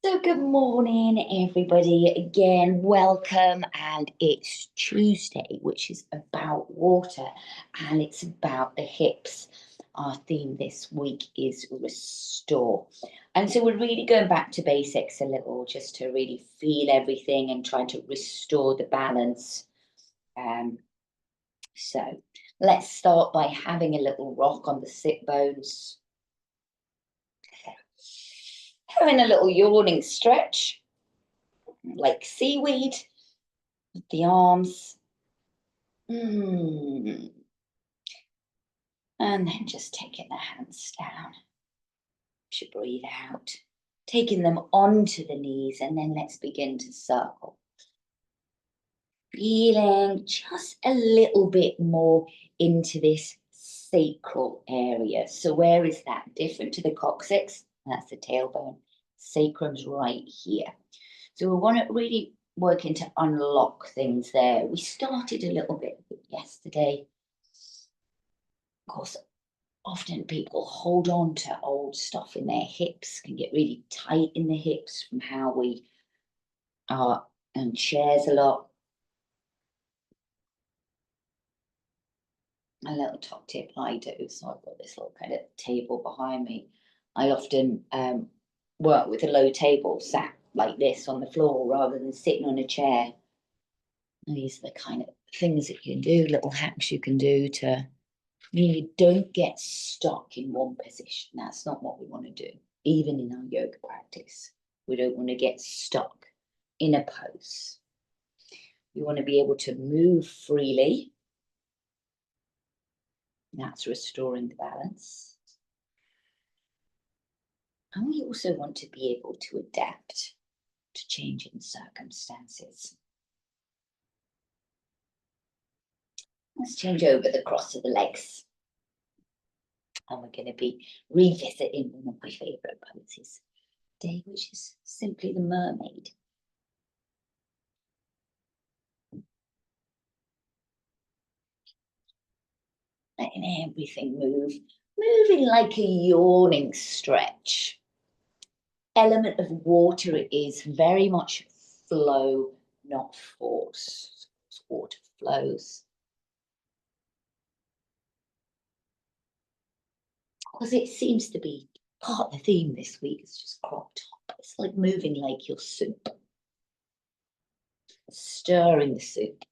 So good morning, everybody. Again, welcome. And it's Tuesday, which is about water and it's about the hips. Our theme this week is restore. And so we're really going back to basics a little, just to really feel everything and try to restore the balance. So let's start by having a little rock on the sit bones. Having a little yawning stretch, like seaweed, with the arms. And then just taking the hands down. Should breathe out. Taking them onto the knees, and then let's begin to circle. Feeling just a little bit more into this sacral area. So where is that? Different to the coccyx, that's the tailbone. Sacrum's right here. So we want to really working to unlock things there. We started a little bit yesterday. Of course, often people hold on to old stuff in their hips, can get really tight in the hips from how we are and chairs a lot. A little top tip I do, so I've got this little kind of table behind me. I often work with a low table sat like this on the floor rather than sitting on a chair. And these are the kind of things that you can do, little hacks you can do to really don't get stuck in one position. That's not what we want to do, even in our yoga practice. We don't want to get stuck in a pose. We want to be able to move freely. That's restoring the balance. And we also want to be able to adapt to changing circumstances. Let's change over the cross of the legs. And we're going to be revisiting one of my favourite poses today, which is simply the mermaid. Letting everything move, moving like a yawning stretch. Element of water is very much flow, not force. Water flows. Because it seems to be part of the theme this week. It's just crop top. It's like moving like your soup. Stirring the soup.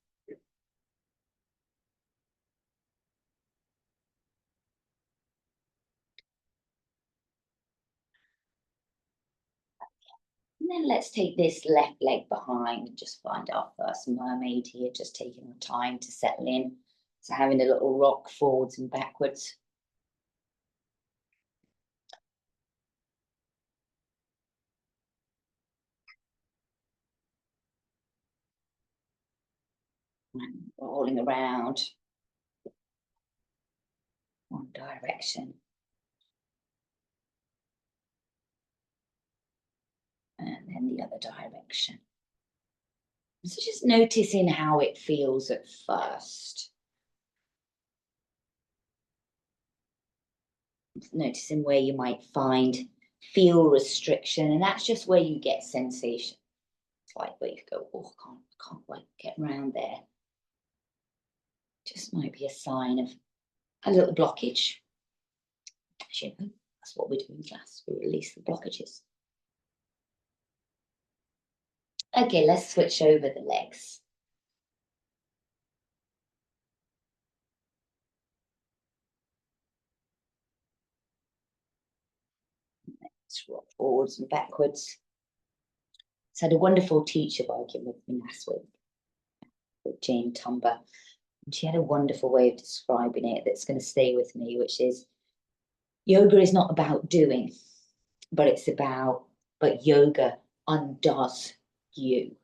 And then let's take this left leg behind and just find our first mermaid here, just taking our time to settle in. So having a little rock forwards and backwards. And rolling around one direction. And then the other direction. So just noticing how it feels at first. Noticing where you might feel restriction, and that's just where you get sensation. It's like where you go, oh, I can't quite get around there. Just might be a sign of a little blockage. As you know, that's what we do in class. We release the blockages. Okay, let's switch over the legs. Let's rock forwards and backwards. So I had a wonderful teacher working with me last week, Jane Tumber. And she had a wonderful way of describing it that's going to stay with me, which is yoga is not about doing, but yoga undoes you.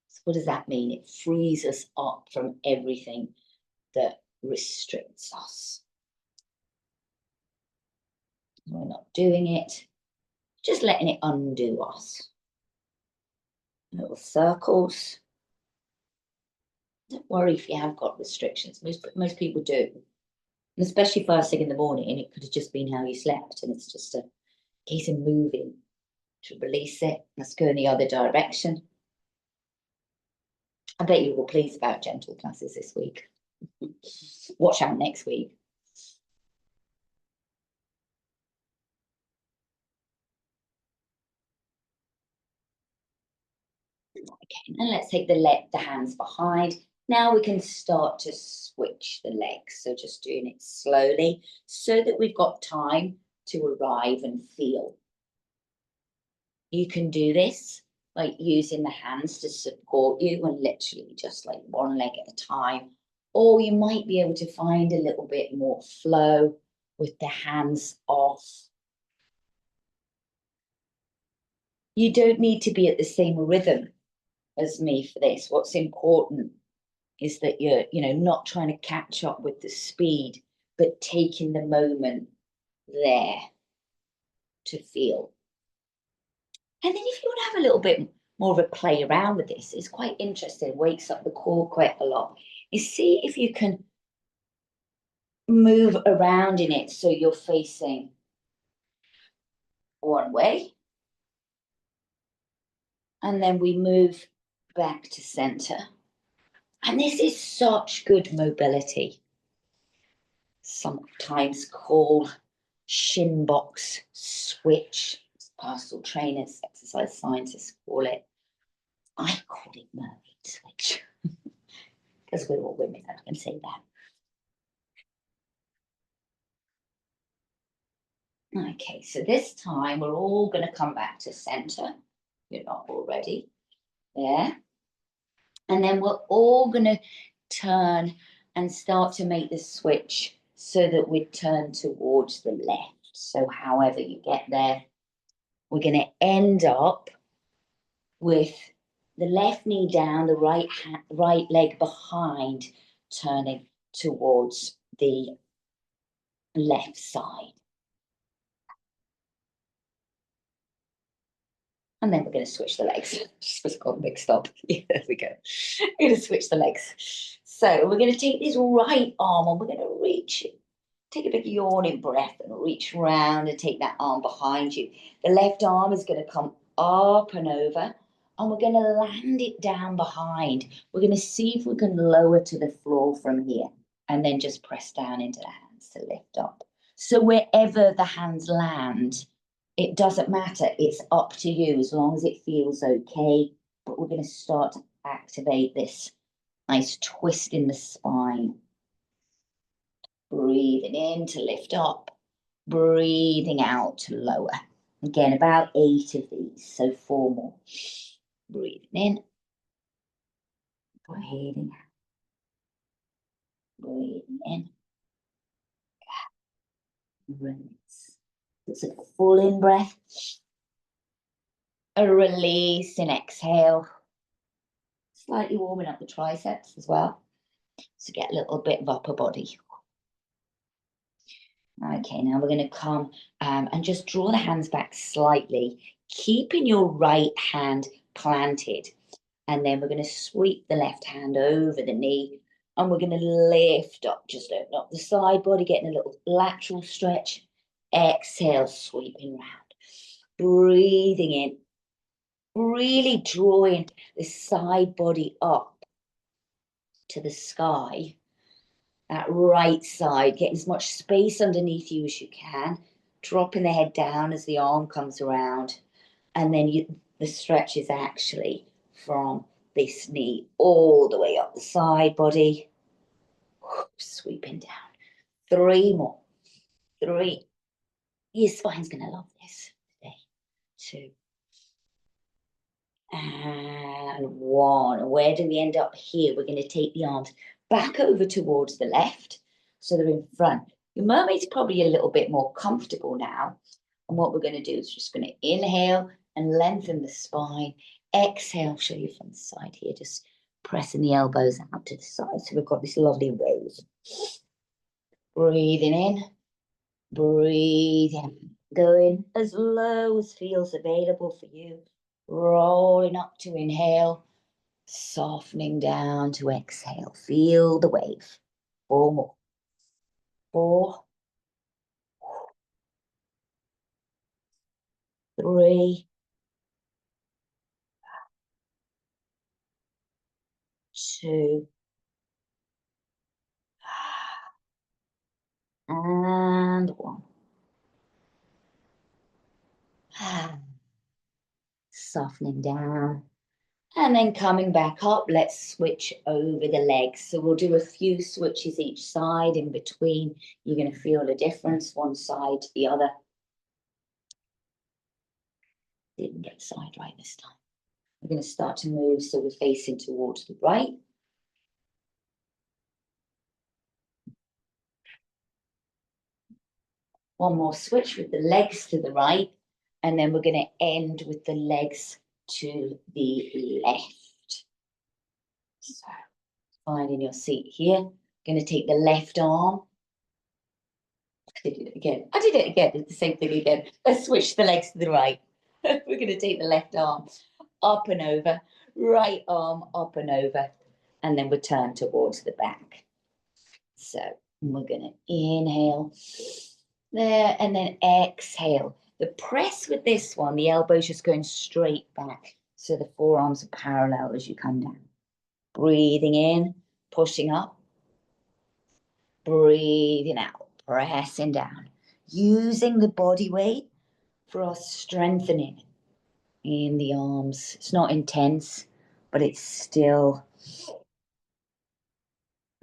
So what does that mean? It frees us up from everything that restricts us. We're not doing it, just letting it undo us. Little circles. Don't worry if you have got restrictions. Most people do. And especially first thing in the morning, it could have just been how you slept, and it's just a case of moving to release it. Let's go in the other direction. I bet you were pleased about gentle classes this week. Watch out next week. Okay, and let's take the hands behind. Now we can start to switch the legs. So just doing it slowly so that we've got time to arrive and feel. You can do this like using the hands to support you and literally just like one leg at a time. Or you might be able to find a little bit more flow with the hands off. You don't need to be at the same rhythm as me for this. What's important is that you're, not trying to catch up with the speed, but taking the moment there to feel. And then if you want to have a little bit more of a play around with this, it's quite interesting, wakes up the core quite a lot. You see if you can move around in it so you're facing one way. And then we move back to center. And this is such good mobility. Sometimes called shin box switch. Personal trainers, exercise scientists call it. I call it mermaid switch. Because we're all women, I can say that. Okay, so this time we're all going to come back to center. You're not already there. And then we're all going to turn and start to make the switch so that we turn towards the left. So however you get there, we're going to end up with the left knee down, the right leg behind, turning towards the left side. And then we're going to switch the legs. Just got mixed up. Yeah, there we go. We're going to switch the legs. So we're going to take this right arm and we're going to reach it. Take a big yawning breath and reach around and take that arm behind you. The left arm is going to come up and over and we're going to land it down behind. We're going to see if we can lower to the floor from here and then just press down into the hands to lift up. So wherever the hands land, it doesn't matter. It's up to you as long as it feels okay. But we're going to start to activate this nice twist in the spine. Breathing in to lift up, breathing out to lower. Again, about 8 of these, so 4 more. Breathing in, breathing out, breathing in, release. It's a full in breath, a release in exhale. Slightly warming up the triceps as well, so get a little bit of upper body. Okay, now we're going to come and just draw the hands back slightly, keeping your right hand planted. And then we're going to sweep the left hand over the knee and we're going to lift up, just open up the side body, getting a little lateral stretch. Exhale, sweeping round. Breathing in, really drawing the side body up to the sky. That right side, getting as much space underneath you as you can, dropping the head down as the arm comes around. And then the stretch is actually from this knee all the way up the side body, sweeping down. 3 more. 3. Your spine's going to love this today. 2. And 1. Where do we end up here? We're going to take the arms back over towards the left so they're in front. Your mermaid's probably a little bit more comfortable now. And what we're going to do is just going to inhale and lengthen the spine. Exhale, show you from the side here, just pressing the elbows out to the side. So we've got this lovely rose. Breathing in, breathing, going as low as feels available for you. Rolling up to inhale, softening down to exhale. Feel the wave. 4 more. 4, 3, 2, and 1. Softening down. And then coming back up, let's switch over the legs. So we'll do a few switches each side. In between, you're going to feel a difference one side to the other. Didn't get the side right this time. We're going to start to move so we're facing towards the right. One more switch with the legs to the right, and then we're going to end with the legs to the left. So, finding your seat here. Going to take the left arm. I did it again. Did the same thing again. Let's switch the legs to the right. We're going to take the left arm up and over, right arm up and over, and then we'll turn towards the back. So we're going to inhale there and then exhale. The press with this one, the elbow's just going straight back. So the forearms are parallel as you come down. Breathing in, pushing up. Breathing out, pressing down. Using the body weight for our strengthening in the arms. It's not intense, but it's still,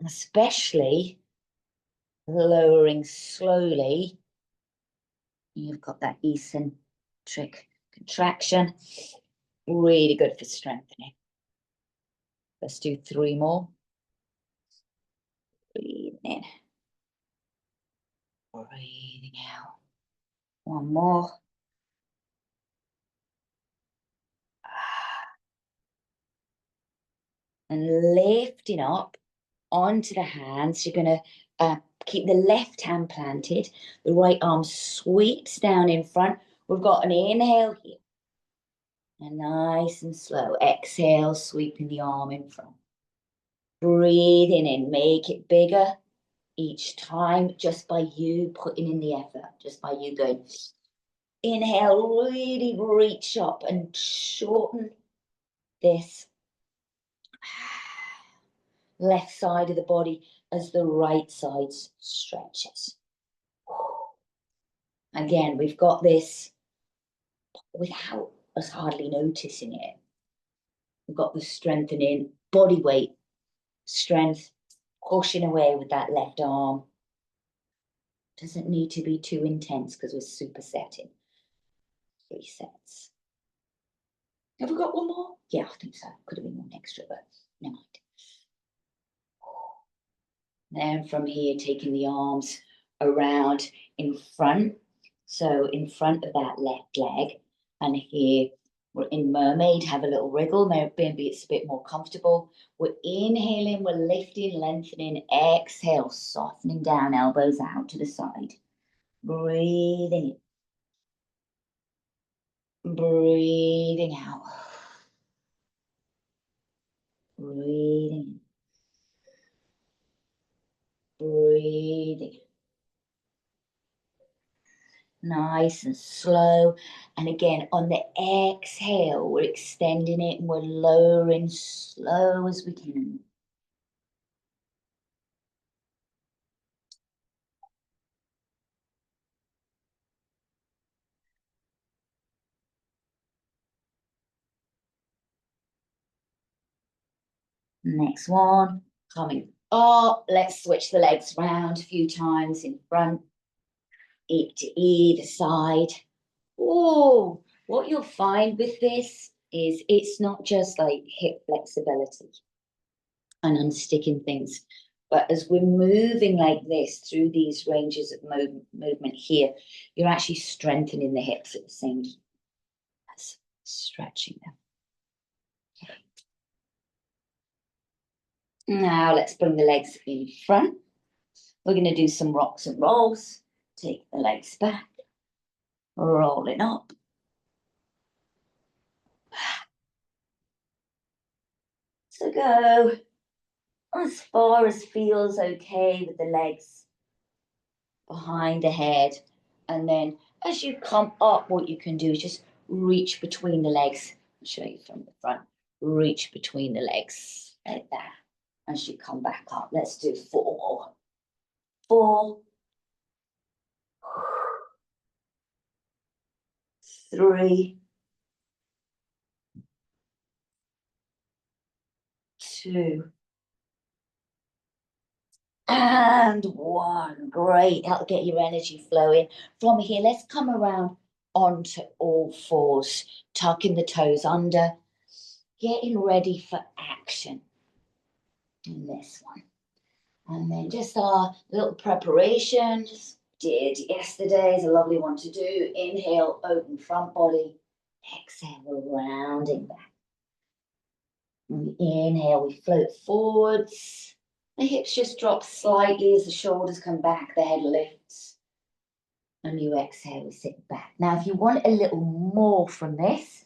especially lowering slowly. You've got that eccentric contraction. Really good for strengthening. Let's do 3 more. Breathing in. Breathing out. 1 more. And lifting up onto the hands. You're going to keep the left hand planted. The right arm sweeps down in front. We've got an inhale here. And nice and slow. Exhale, sweeping the arm in front. Breathing in. Make it bigger each time just by you putting in the effort. Just by you going. Inhale, really reach up and shorten this left side of the body as the right side stretches. Again, we've got this without us hardly noticing it. We've got the strengthening body weight, strength, pushing away with that left arm. Doesn't need to be too intense because we're supersetting. 3 sets. Have we got 1 more? Yeah, I think so. Could have been 1 extra, but never mind. Then from here, taking the arms around in front. So in front of that left leg. And here we're in mermaid, have a little wriggle. Maybe it's a bit more comfortable. We're inhaling, we're lifting, lengthening. Exhale, softening down, elbows out to the side. Breathing in. Breathing out. Breathing in. Breathing. Nice and slow. And again, on the exhale, we're extending it and we're lowering slow as we can. Next one, coming up. Let's switch the legs round a few times in front, to either side. Oh, what you'll find with this is it's not just like hip flexibility and unsticking things, but as we're moving like this through these ranges of movement here, you're actually strengthening the hips at the same time as stretching them. Okay. Now let's bring the legs in front. We're going to do some rocks and rolls. Take the legs back, roll it up. So go as far as feels okay with the legs behind the head. And then as you come up, what you can do is just reach between the legs. I'll show you from the front. Reach between the legs like that. as you come back up. Let's do 4 more. 4, 3, 2, and 1. Great, that'll get your energy flowing. From here, let's come around onto all fours, tucking the toes under, getting ready for action in this one. And then just our little preparations. Did yesterday, is a lovely one to do. Inhale, open front body. Exhale, we're rounding back. And inhale, we float forwards. The hips just drop slightly as the shoulders come back, the head lifts. And you exhale, we sit back. Now, if you want a little more from this,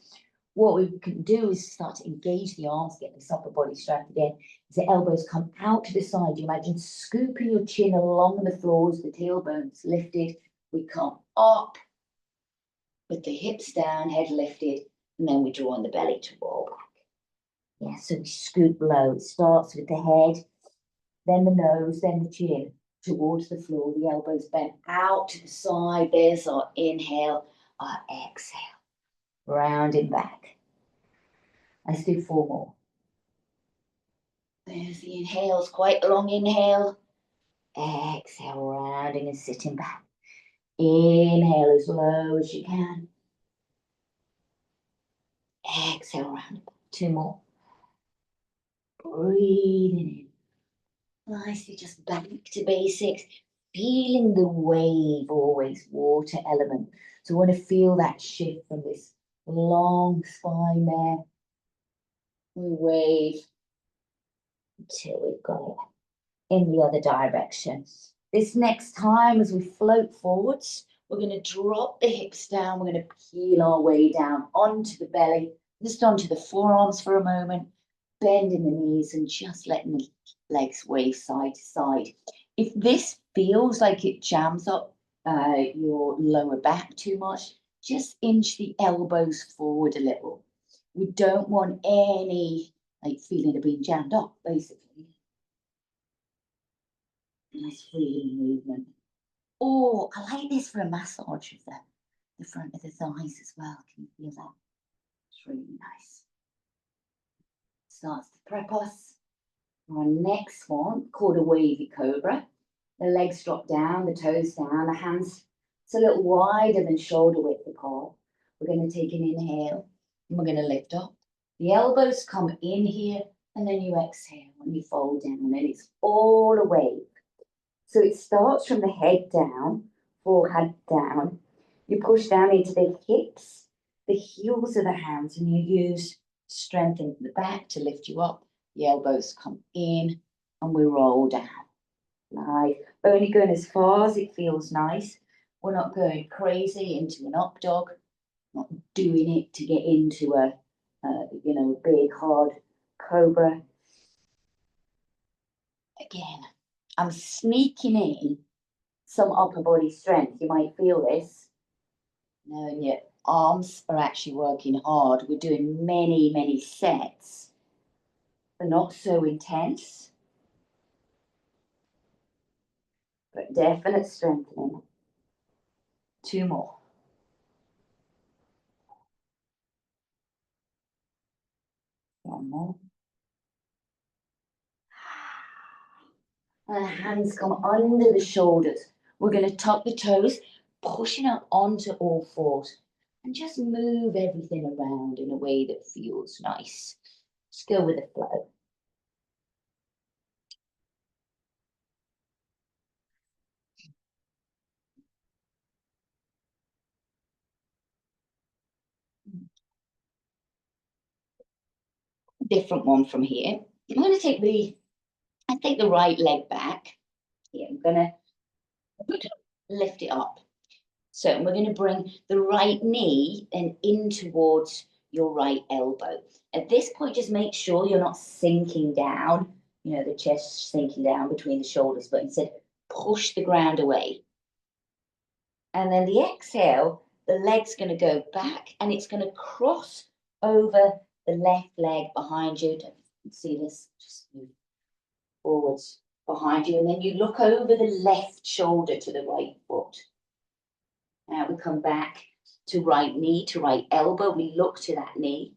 what we can do is start to engage the arms, get this upper body strength again. As the elbows come out to the side, you imagine scooping your chin along the floors, the tailbone's lifted. We come up with the hips down, head lifted, and then we draw on the belly to roll back. Yeah, so we scoop low. It starts with the head, then the nose, then the chin towards the floor. The elbows bent out to the side. There's our inhale, our exhale. Rounding back. Let's do 4 more. There's the inhales, quite a long inhale. Exhale, rounding and sitting back. Inhale as low as you can. Exhale, round. 2 more. Breathing in. Nicely, just back to basics. Feeling the wave always, water element. So we want to feel that shift from this long spine there. We wave until we've got it in the other direction. This next time, as we float forwards, we're going to drop the hips down. We're going to peel our way down onto the belly, just onto the forearms for a moment, bending the knees and just letting the legs wave side to side. If this feels like it jams up your lower back too much, just inch the elbows forward a little. We don't want any feeling of being jammed up, basically. Nice freeing movement. Oh, I like this for a massage of the front of the thighs as well. Can you feel that? It's really nice. Starts to prep us for our next one, called a wavy cobra. The legs drop down, the toes down, the hands, it's a little wider than shoulder width apart. We're going to take an inhale and we're going to lift up. The elbows come in here and then you exhale and you fold down and it's all a wave. So it starts from the head down, forehead down. You push down into the hips, the heels of the hands, and you use strength in the back to lift you up. The elbows come in and we roll down. Nice. Only going as far as it feels nice. We're not going crazy into an up dog, not doing it to get into a big hard cobra. Again, I'm sneaking in some upper body strength. You might feel this. Knowing your arms are actually working hard. We're doing many, many sets. They're not so intense. But definite strengthening. 2 more. One more. And the hands come under the shoulders. We're going to tuck the toes, pushing up onto all fours. And just move everything around in a way that feels nice. Just go with the flow. Different one from here. I'm going to take the right leg back. Here, I'm going to lift it up. So we're going to bring the right knee and in towards your right elbow. At this point, just make sure you're not sinking down, the chest sinking down between the shoulders, but instead push the ground away. And then the exhale, the leg's going to go back and it's going to cross over the left leg behind you. Don't see this, just move forwards behind you, and then you look over the left shoulder to the right foot. Now we come back to right knee to right elbow. We look to that knee.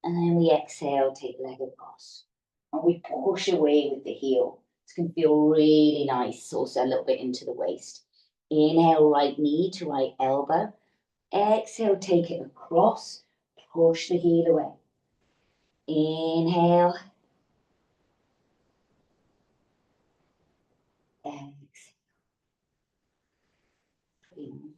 And then we exhale, take leg across. And we push away with the heel. It's going to feel really nice, also a little bit into the waist. Inhale, right knee to right elbow. Exhale, take it across. Push the heel away. Inhale. Exhale. 3 more.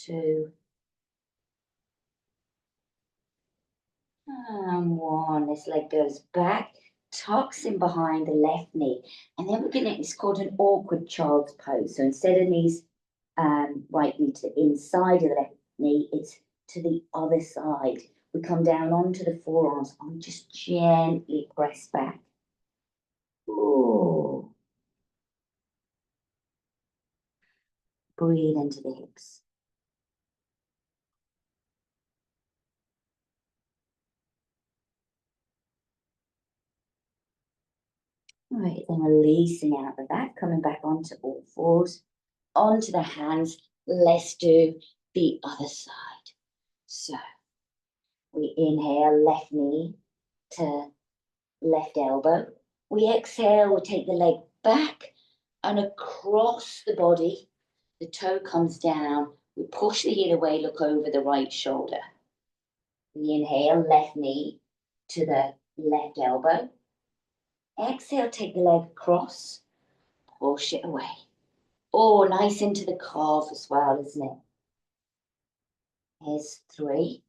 2 and 1. This leg goes back, tucks in behind the left knee. And then we're going to, it's called an awkward child's pose. So instead of knees, right knee to the inside of the left knee, it's to the other side. We come down onto the forearms and we just gently press back. Ooh. Breathe into the hips. All right, then releasing out the back, coming back onto all fours, onto the hands. Let's do the other side. So we inhale, left knee to left elbow. We exhale, we take the leg back and across the body. The toe comes down. We push the heel away, look over the right shoulder. We inhale, left knee to the left elbow. Exhale, take the leg across, push it away. Oh, nice into the calf as well, isn't it? Here's 3.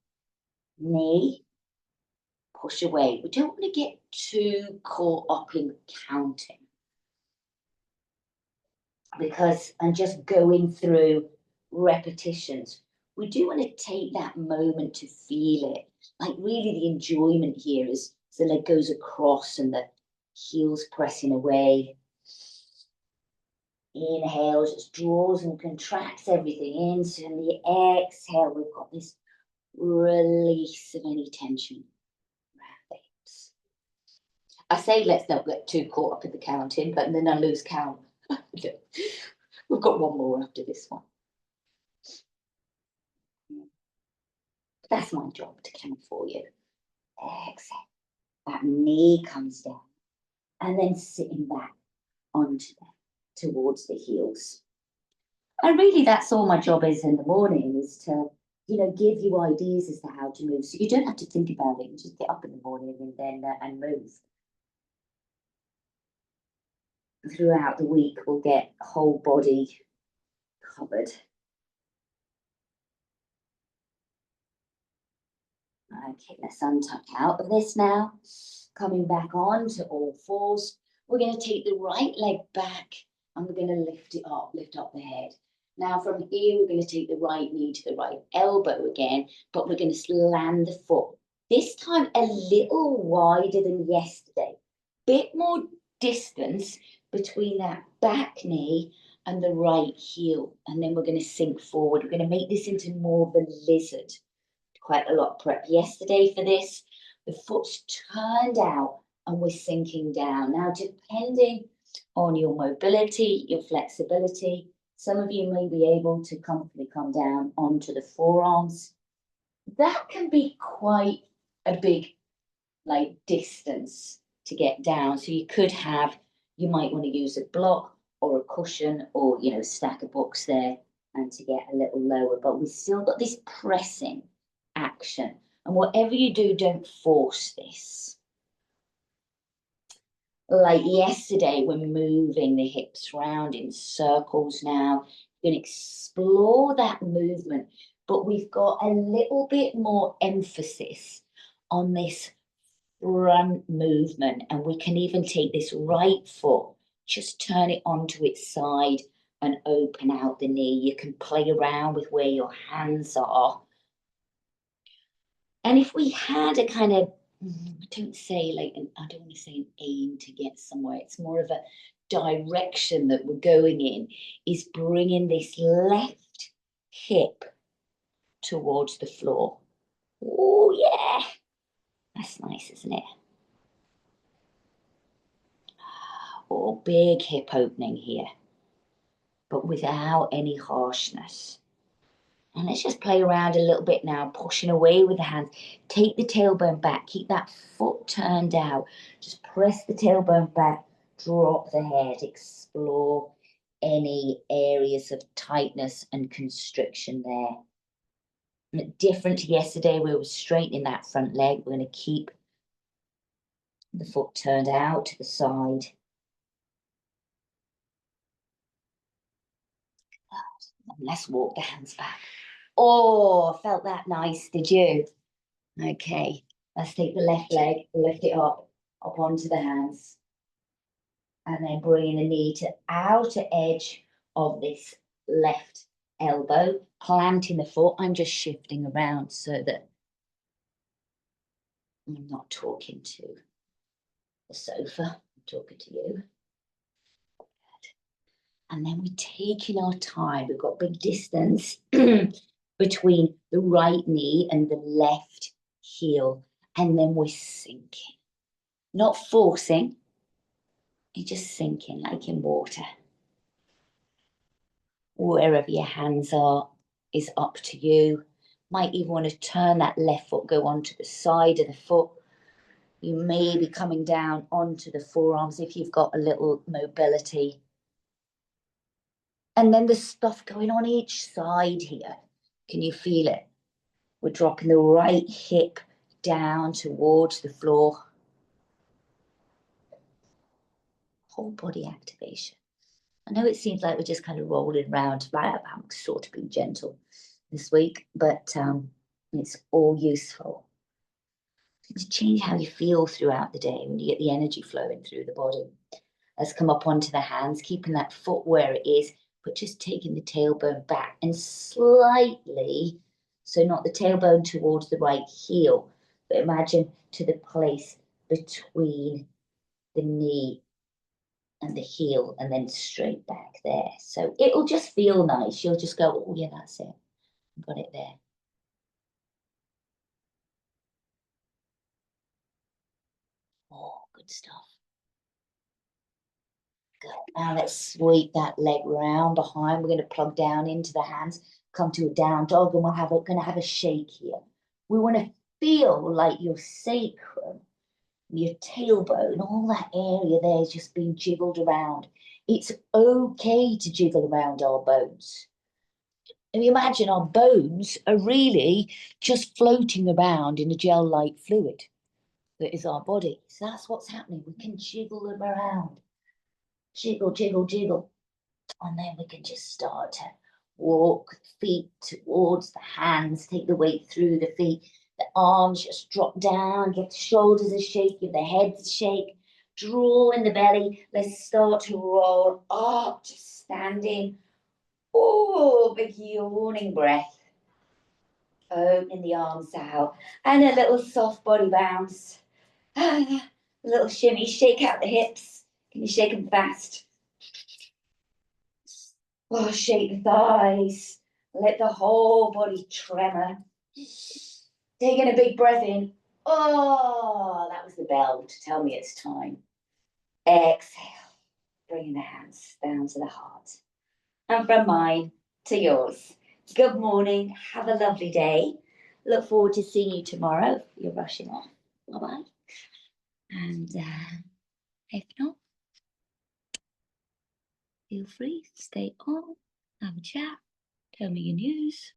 Knee, push away. We don't want to get too caught up in counting. Because, and just going through repetitions, we do want to take that moment to feel it. Like really the enjoyment here is the leg goes across and the heels pressing away. Inhale, just draws and contracts everything in. So in the exhale, we've got this release of any tension around the hips. I say let's not get too caught up in the counting, but then I lose count. We've got one more after this one. That's my job to count for you. Exhale. That knee comes down. And then sitting back onto them towards the heels. And really that's all my job is in the morning, is to, give you ideas as to how to move. So you don't have to think about it. You just get up in the morning and then and move. Throughout the week, we'll get whole body covered. Okay, let's untuck out of this now. Coming back on to all fours. We're going to take the right leg back and we're going to lift it up, lift up the head. Now from here, we're going to take the right knee to the right elbow again, but we're going to slam the foot. This time a little wider than yesterday. Bit more distance between that back knee and the right heel. And then we're going to sink forward. We're going to make this into more of a lizard. Quite a lot of prep yesterday for this. The foot's turned out and we're sinking down. Now, depending on your mobility, your flexibility, some of you may be able to comfortably come down onto the forearms. That can be quite a big distance to get down. So you might want to use a block or a cushion or, stack of books there and to get a little lower. But we've still got this pressing action. And whatever you do, don't force this. Like yesterday, we're moving the hips round in circles now. You're going to explore that movement, but we've got a little bit more emphasis on this front movement. And we can even take this right foot, just turn it onto its side and open out the knee. You can play around with where your hands are. And if we had a kind of, I don't want to say an aim to get somewhere, it's more of a direction that we're going in, is bringing this left hip towards the floor. Oh, yeah. That's nice, isn't it? Oh, big hip opening here, but without any harshness. And let's just play around a little bit now, pushing away with the hands. Take the tailbone back, keep that foot turned out. Just press the tailbone back, drop the head, explore any areas of tightness and constriction there. Different to yesterday, we were straightening that front leg. We're going to keep the foot turned out to the side. And let's walk the hands back. Oh, felt that nice, did you? Okay, let's take the left leg, lift it up onto the hands. And then bringing the knee to outer edge of this left elbow, planting the foot. I'm just shifting around so that I'm not talking to the sofa, I'm talking to you. And then we're taking our time. We've got big distance between the right knee and the left heel. And then we're sinking, not forcing. You're just sinking like in water. Wherever your hands are is up to you. Might even want to turn that left foot, go onto the side of the foot. You may be coming down onto the forearms if you've got a little mobility. And then there's stuff going on each side here. Can you feel it? We're dropping the right hip down towards the floor. Whole body activation. I know it seems like we're just kind of rolling around. I'm sort of being gentle this week, but it's all useful to change how you feel throughout the day when you get the energy flowing through the body. Let's come up onto the hands, keeping that foot where it is, but just taking the tailbone back and slightly, so not the tailbone towards the right heel, but imagine to the place between the knee and the heel, and then straight back there. So it'll just feel nice. You'll just go, oh yeah, that's it. Got it there. Oh, good stuff. Good. Now let's sweep that leg round behind. We're going to plug down into the hands, come to a down dog, and we're going to have a shake here. We want to feel like your sacrum, your tailbone, all that area there is just being jiggled around. It's okay to jiggle around our bones. And imagine our bones are really just floating around in a gel-like fluid that is our body. So that's what's happening. We can jiggle them around. Jiggle, jiggle, jiggle. And then we can just start to walk feet towards the hands, take the weight through the feet. The arms just drop down, get the shoulders a shake, give the head a shake. Draw in the belly. Let's start to roll up, just standing. Oh, big yawning breath. Opening the arms out. And a little soft body bounce. A little shimmy. Shake out the hips. Can you shake them fast? Oh, shake the thighs. Let the whole body tremor. Taking a big breath in. Oh, that was the bell to tell me it's time. Exhale. Bringing the hands down to the heart. And from mine to yours. Good morning. Have a lovely day. Look forward to seeing you tomorrow. You're rushing off. Bye-bye. And if not, feel free to stay on, have a chat, tell me your news.